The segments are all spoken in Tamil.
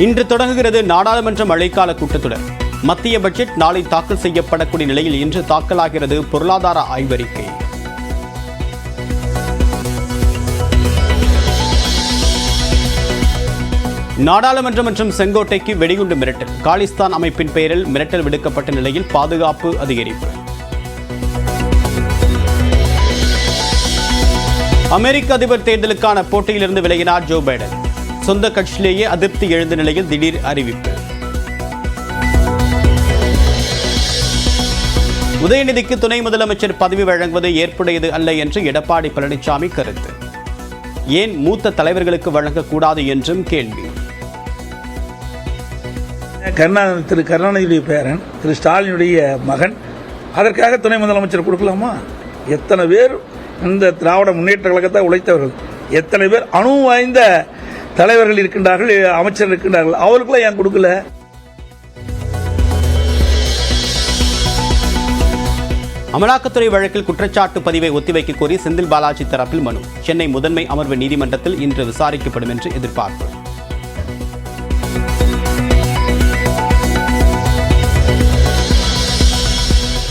இன்று தொடங்குகிறது நாடாளுமன்ற மழைக்கால கூட்டத்தொடர். மத்திய பட்ஜெட் நாளை தாக்கல் செய்யப்படக்கூடிய நிலையில் இன்று தாக்கலாகிறது பொருளாதார ஆய்வறிக்கை. நாடாளுமன்றம் மற்றும் செங்கோட்டைக்கு வெடிகுண்டு மிரட்டல். காலிஸ்தான் அமைப்பின் பெயரில் மிரட்டல் விடுக்கப்பட்ட நிலையில் பாதுகாப்பு அதிகரிப்பு. அமெரிக்க அதிபர் தேர்தலுக்கான போட்டியிலிருந்து விலகினார் ஜோ பைடன். சொந்த கட்சியிலேயே அதிருப்தி எழுந்த நிலையில் திடீர் அறிவிப்பு. உதயநிதிக்கு துணை முதலமைச்சர் பதவி வழங்குவது ஏற்புடையது அல்ல என்று எடப்பாடி பழனிசாமி கருத்து. ஏன் மூத்த தலைவர்களுக்கு வழங்கக்கூடாது என்றும் கேள்வி. திரு கருணாநிதியுடைய பேரன் திரு ஸ்டாலினுடைய மகன், அதற்காக துணை முதலமைச்சர் கொடுக்கலாமா? எத்தனை பேர் இந்த திராவிட முன்னேற்ற கழகத்தை உழைத்தவர்கள், எத்தனை பேர் அணு வாய்ந்த தலைவர்கள் இருக்கின்றார்கள், அமைச்சர் இருக்கின்றார்கள், அவருக்குலாம் ஏன் கொடுக்கல? அமலாக்கத்துறை வழக்கில் குற்றச்சாட்டு பதிவை ஒத்திவைக்க கோரி செந்தில் பாலாஜி தரப்பில் மனு. சென்னை முதன்மை அமர்வு நீதிமன்றத்தில் இன்று விசாரிக்கப்படும் என்று எதிர்பார்ப்பு.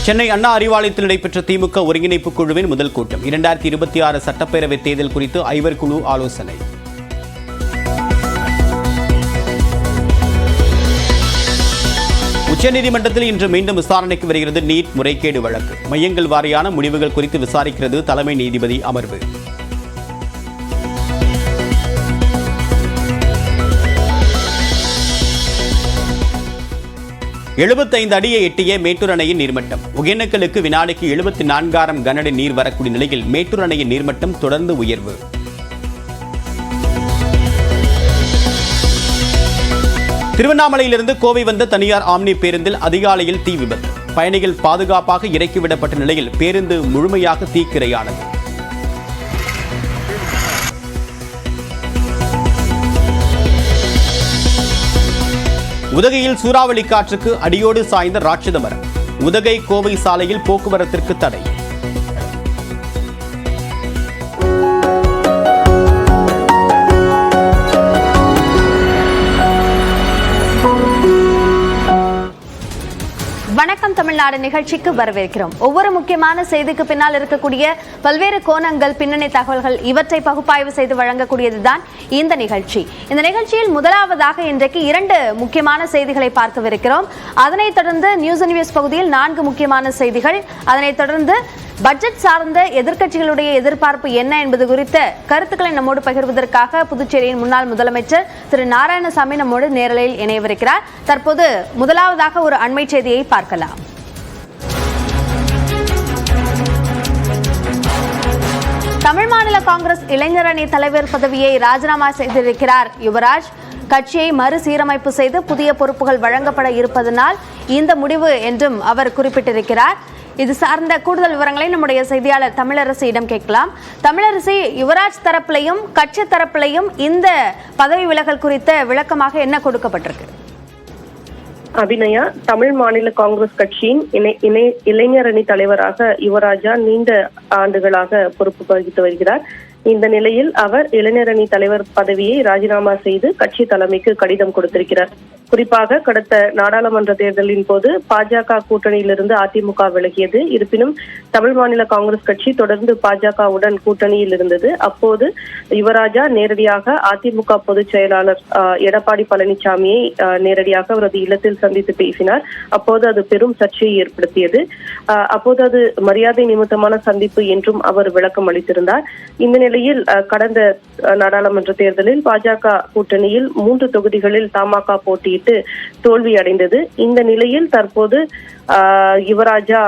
சென்னை அண்ணா அறிவாலயத்தில் நடைபெற்ற திமுக ஒருங்கிணைப்பு குழுவின் முதல் கூட்டம். 2026 சட்டப்பேரவை தேர்தல் குறித்து ஐவர் குழு ஆலோசனை. உச்சநீதிமன்றத்தில் இன்று மீண்டும் விசாரணைக்கு வருகிறது நீட் முறைகேடு வழக்கு. மையங்கள் வாரியான முடிவுகள் குறித்து விசாரிக்கிறது தலைமை நீதிபதி அமர்வு. எழுபத்தைந்து அடியை எட்டிய மேட்டூர் அணையின் நீர்மட்டம். ஒகேனக்கலுக்கு வினாடிக்கு 74,000 கனஅடி நீர் வரக்கூடிய நிலையில் மேட்டூர் அணையின் நீர்மட்டம் தொடர்ந்து உயர்வு. திருவண்ணாமலையிலிருந்து கோவை வந்த தனியார் ஆம்னி பேருந்தில் அதிகாலையில் தீ விபத்து. பயணிகள் பாதுகாப்பாக இறக்கிவிடப்பட்ட நிலையில் பேருந்து முழுமையாக தீக்கிரையானது. உதகையில் சூறாவளி காற்றுக்கு அடியோடு சாய்ந்த ராட்சத மரம். உதகை கோவை சாலையில் போக்குவரத்திற்கு தடை. வணக்கம் தமிழ்நாடு நிகழ்ச்சிக்கு வரவேற்கிறோம். ஒவ்வொரு முக்கியமான செய்திக்கு பின்னால் இருக்கக்கூடிய பல்வேறு கோணங்கள், பின்னணி தகவல்கள், இவற்றை பகுப்பாய்வு செய்து வழங்கக்கூடியதுதான் இந்த நிகழ்ச்சி. இந்த நிகழ்ச்சியில் முதலாவதாக இன்றைக்கு 2 முக்கியமான செய்திகளை பார்க்கவிருக்கிறோம். அதனைத் தொடர்ந்து நியூஸ் அண்ட் பகுதியில் 4 முக்கியமான செய்திகள். அதனைத் தொடர்ந்து பட்ஜெட் சார்ந்த எதிர்க்கட்சிகளுடைய எதிர்பார்ப்பு என்ன என்பது குறித்த கருத்துக்களை நம்மோடு பகிர்வதற்காக புதுச்சேரியின் முன்னாள் முதலமைச்சர் திரு நாராயணசாமி நம்மோடு நேரலையில் இணையவிருக்கிறார். தற்போது முதலாவதாக ஒரு அண்மை செய்தியை பார்க்கலாம். தமிழ் மாநில காங்கிரஸ் இளைஞர் அணி தலைவர் பதவியை ராஜினாமா செய்திருக்கிறார் யுவராஜ். கட்சியை மறுசீரமைப்பு செய்து புதிய பொறுப்புகள் வழங்கப்பட இருப்பதனால் இந்த முடிவு என்றும் அவர் குறிப்பிட்டிருக்கிறார். இது சார்ந்த கூடுதல் விவரங்களை நம்முடைய செய்தியாளர் தமிழரசியிடம் கேட்கலாம். தமிழரசி, யுவராஜ் தரப்பிலையும் கட்சி தரப்பிலையும் இந்த பதவி விலகல் குறித்த விளக்கமாக என்ன கொடுக்கப்பட்டிருக்கு? அபிநயா, தமிழ் மாநில காங்கிரஸ் கட்சியின் இளைஞர் அணி தலைவராக யுவராஜா நீண்ட ஆண்டுகளாக பொறுப்பு வகித்து வருகிறார். இந்த நிலையில் அவர் இளைஞர் அணி தலைவர் பதவியை ராஜினாமா செய்து கட்சி தலைமைக்கு கடிதம் கொடுத்திருக்கிறார். குறிப்பாக கடந்த நாடாளுமன்ற தேர்தலின் போது பாஜக கூட்டணியிலிருந்து அதிமுக விலகியது. இருப்பினும் தமிழ் மாநில காங்கிரஸ் கட்சி தொடர்ந்து பாஜகவுடன் கூட்டணியில் இருந்தது. அப்போது யுவராஜா நேரடியாக அதிமுக பொதுச் செயலாளர் எடப்பாடி பழனிசாமியை நேரடியாக அவரது இல்லத்தில் சந்தித்து பேசினார். அப்போது அது பெரும் சர்ச்சையை ஏற்படுத்தியது. அப்போது அது மரியாதை நிமித்தமான சந்திப்பு என்றும் அவர் விளக்கம் அளித்திருந்தார். இந்த நிலையில் கடந்த நாடாளுமன்ற தேர்தலில் பாஜக கூட்டணியில் 3 தொகுதிகளில் தமாக போட்டியிட்டு தோல்வி அடைந்தது. இந்த நிலையில் தற்போது யுவராஜா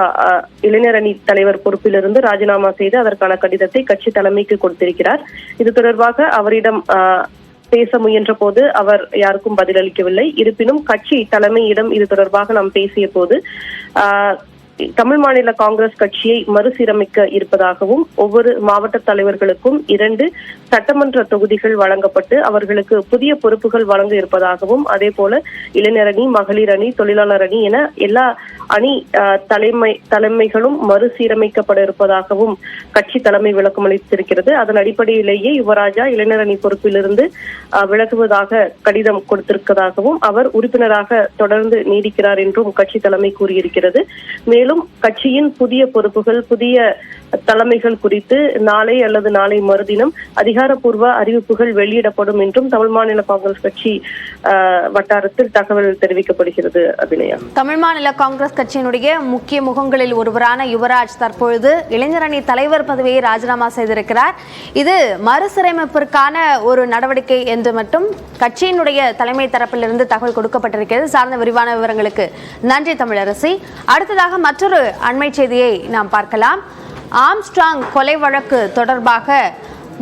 இளைஞர் அணி தலைவர் பொறுப்பிலிருந்து ராஜினாமா செய்து அதற்கான கடிதத்தை கட்சி தலைமைக்கு கொடுத்திருக்கிறார். இது தொடர்பாக அவரிடம் பேச முயன்ற போது அவர் யாருக்கும் பதிலளிக்கவில்லை. இருப்பினும் கட்சி தலைமையிடம் இது தொடர்பாக நாம் பேசிய போது தமிழ் மாநில காங்கிரஸ் கட்சியை மறுசீரமைக்க இருப்பதாகவும் ஒவ்வொரு மாவட்ட தலைவர்களுக்கும் 2 சட்டமன்ற தொகுதிகள் வழங்கப்பட்டு அவர்களுக்கு புதிய பொறுப்புகள் வழங்க இருப்பதாகவும், அதே போல இளைஞர் அணி, மகளிர் அணி, தொழிலாளர் அணி என எல்லா அணி தலைமைகளும் மறுசீரமைக்கப்பட இருப்பதாகவும் கட்சி தலைமை விளக்கம் அளித்திருக்கிறது. அதன் அடிப்படையிலேயே யுவராஜா இளைஞர் அணி பொறுப்பிலிருந்து விலகுவதாக கடிதம் கொடுத்திருப்பதாகவும், அவர் உறுப்பினராக தொடர்ந்து நீடிக்கிறார் என்றும் கட்சி தலைமை கூறியிருக்கிறது. மேலும் கட்சியின் புதிய பொறுப்புகள், புதிய தலைமைகள் குறித்து நாளை அல்லது நாளை மறுதினம் அதிகாரப்பூர்வ அறிவிப்புகள் வெளியிடப்படும் என்றும் தமிழ் மாநில காங்கிரஸ் கட்சி வட்டாரத்தில் தகவல் தெரிவிக்கப்படுகிறது. அபிநயா, தமிழ் மாநில காங்கிரஸ் கட்சியினுடைய முக்கிய முகங்களில் ஒருவரான யுவராஜ் தற்பொழுது இளைஞரணி தலைவர் பதவியை ராஜினாமா செய்திருக்கிறார். இது மறுசீரமைப்பிற்கான ஒரு நடவடிக்கை என்று மட்டும் கட்சியினுடைய தலைமை தரப்பிலிருந்து தகவல் கொடுக்கப்பட்டிருக்கிறது. சார்ந்த விரிவான விவரங்களுக்கு நன்றி தமிழரசி. அடுத்ததாக மற்றொரு அண்மை செய்தியை நாம் பார்க்கலாம். ஆம்ஸ்ட்ராங் கொலை வழக்கு தொடர்பாக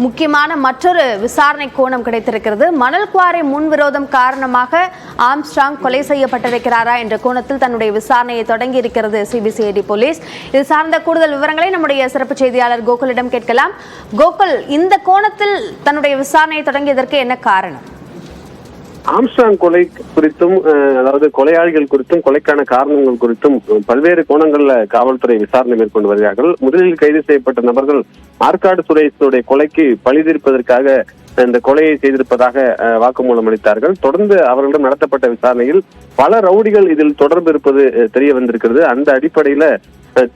முக்கியமான மற்றொரு விசாரணை கோணம் கிடைத்திருக்கிறது. மணல் குவாரி முன்விரோதம் காரணமாக ஆம்ஸ்ட்ராங் கொலை செய்யப்பட்டிருக்கிறாரா என்ற கோணத்தில் தன்னுடைய விசாரணையை தொடங்கி இருக்கிறது சிபிசிஐடி போலீஸ். இது சார்ந்த கூடுதல் விவரங்களை நம்முடைய சிறப்பு செய்தியாளர் கோகுலிடம் கேட்கலாம். கோகுல், இந்த கோணத்தில் தன்னுடைய விசாரணையை தொடங்கியதற்கு என்ன காரணம்? ஆம்ஸ்ட்ராங் கொலை குறித்தும், அதாவது கொலையாளிகள் குறித்தும், கொலைக்கான காரணங்கள் குறித்தும் பல்வேறு கோணங்கள்ல காவல்துறை விசாரணை மேற்கொண்டு வருகிறார்கள். முதலில் கைது செய்யப்பட்ட நபர்கள் ஆற்காடு சுரேஷனுடைய கொலைக்கு பழி தீர்ப்பதற்காக இந்த கொலையை செய்திருப்பதாக வாக்குமூலம் அளித்தார்கள். தொடர்ந்து அவர்களிடம் நடத்தப்பட்ட விசாரணையில் பல ரவுடிகள் இதில் தொடர்பு இருப்பது தெரிய வந்திருக்கிறது. அந்த அடிப்படையில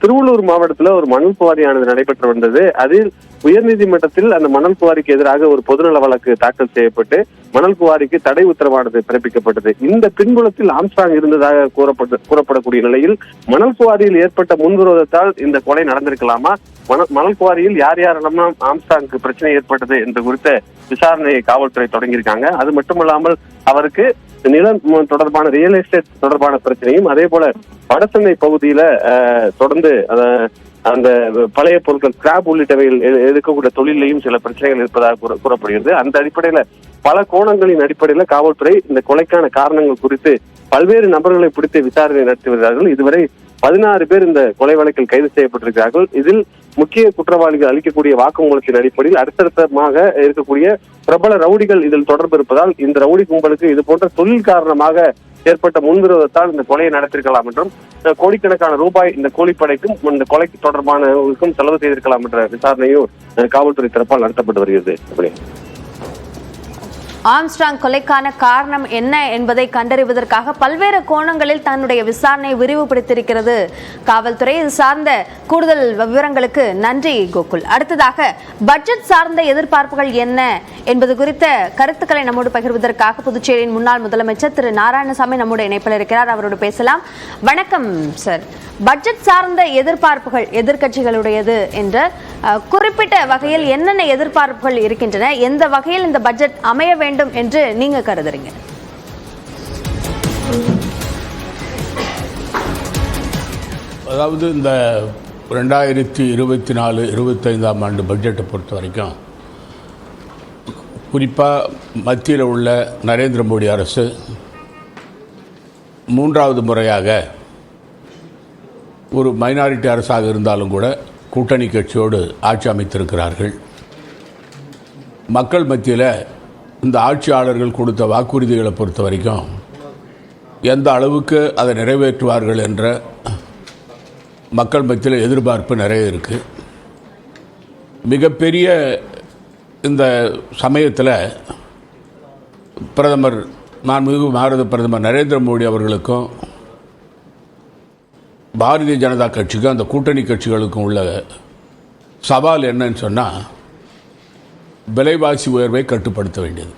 திருவள்ளூர் மாவட்டத்துல ஒரு மணல் குவாரியானது நடைபெற்று வந்தது. அதில் உயர்நீதிமன்றத்தில் அந்த மணல் குவாரிக்கு எதிராக ஒரு பொதுநல வழக்கு தாக்கல் செய்யப்பட்டு மணல் குவாரிக்கு தடை உத்தரவானது பிறப்பிக்கப்பட்டது. இந்த பின்புலத்தில் ஆம்ஸ்ட்ராங் இருந்ததாக கூறப்படக்கூடிய நிலையில் மணல் குவாரியில் ஏற்பட்ட முன்விரோதத்தால் இந்த கொலை நடந்திருக்கலாமா, மணல் குவாரியில் யார் யாரெல்லாம் ஆம்ஸ்ட்ராங்க்கு பிரச்சனை ஏற்பட்டது என்று குறித்த விசாரணையை காவல்துறை தொடங்கியிருக்காங்க. அது மட்டுமல்லாமல் அவருக்கு நிலம் தொடர்பான ரியல் எஸ்டேட் தொடர்பான பிரச்சனையும், அதே போல வடசென்னை பகுதியில தொடர்ந்து அந்த பழைய பொருட்கள் ஸ்கிராப் உள்ளிட்டவையில் எடுக்கக்கூடிய தொழிலையும் சில பிரச்சனைகள் இருப்பதாக கூறப்படுகிறது. அந்த அடிப்படையில பல கோணங்களின் அடிப்படையில காவல்துறை இந்த கொலைக்கான காரணங்கள் குறித்து பல்வேறு நபர்களை பிடித்து விசாரணை நடத்தி வருகிறார்கள். இதுவரை 16 பேர் இந்த கொலை வழக்கில் கைது செய்யப்பட்டிருக்கிறார்கள். இதில் முக்கிய குற்றவாளிகள் அளிக்கக்கூடிய வாக்குமூலத்தின் அடிப்படையில் அடுத்தடுத்தமாக இருக்கக்கூடிய பிரபல ரவுடிகள் இதில் தொடர்பு இருப்பதால் இந்த ரவுடி கும்பலுக்கு இது போன்ற தொழில் காரணமாக ஏற்பட்ட முன்விரோதத்தால் இந்த கொலையை நடத்திருக்கலாம் என்றும், கோடிக்கணக்கான ரூபாய் இந்த கூலிப்படைக்கும் இந்த கொலைக்கு தொடர்பானவர்களுக்கும் செலவு செய்திருக்கலாம் என்ற விசாரணையும் காவல்துறை தரப்பால் நடத்தப்பட்டு வருகிறது. ஆம்ஸ்ட்ராங் கொலைக்கான காரணம் என்ன என்பதை கண்டறிவதற்காக பல்வேறு கோணங்களில் தன்னுடைய விசாரணையை விரிவுபடுத்தியிருக்கிறது காவல்துறை. இது சார்ந்த கூடுதல் விவரங்களுக்கு நன்றி கோகுல். அடுத்ததாக பட்ஜெட் சார்ந்த எதிர்பார்ப்புகள் என்ன என்பது குறித்த கருத்துக்களை நம்மோடு பகிர்வதற்காக புதுச்சேரியின் முன்னாள் முதலமைச்சர் திரு நாராயணசாமி நம்முடைய இணைப்பில் இருக்கிறார். அவரோடு பேசலாம். வணக்கம் சார். பட்ஜெட் சார்ந்த எதிர்பார்ப்புகள் எதிர்க்கட்சிகளுடையது என்ற குறிப்பிட்ட வகையில் என்னென்ன எதிர்பார்ப்புகள் இருக்கின்றன, எந்த வகையில் இந்த பட்ஜெட் அமைய வேண்டும் என்று நீங்க கருதுறீங்க? அதாவது இந்த 2024-25 ஆண்டு பட்ஜெட்டை பொறுத்த வரைக்கும் குறிப்பாக மத்தியில் உள்ள நரேந்திர மோடி அரசு 3வது முறையாக ஒரு மைனாரிட்டி அரசாக இருந்தாலும் கூட கூட்டணி கட்சியோடு ஆட்சி அமைத்திருக்கிறார்கள். மக்கள் மத்தியில் இந்த ஆட்சியாளர்கள் கொடுத்த வாக்குறுதிகளை பொறுத்த வரைக்கும் எந்த அளவுக்கு அதை நிறைவேற்றுவார்கள் என்ற மக்கள் மத்தியில் எதிர்பார்ப்பு நிறைய இருக்குது. மிகப்பெரிய இந்த சமயத்தில் பிரதமர் மாண்புமிகு பாரத பிரதமர் நரேந்திர மோடி அவர்களுக்கும் பாரதிய ஜனதா கட்சிக்கும் அந்த கூட்டணி கட்சிகளுக்கும் உள்ள சவால் என்னன்னு சொன்னால் விலைவாசி உயர்வை கட்டுப்படுத்த வேண்டியது.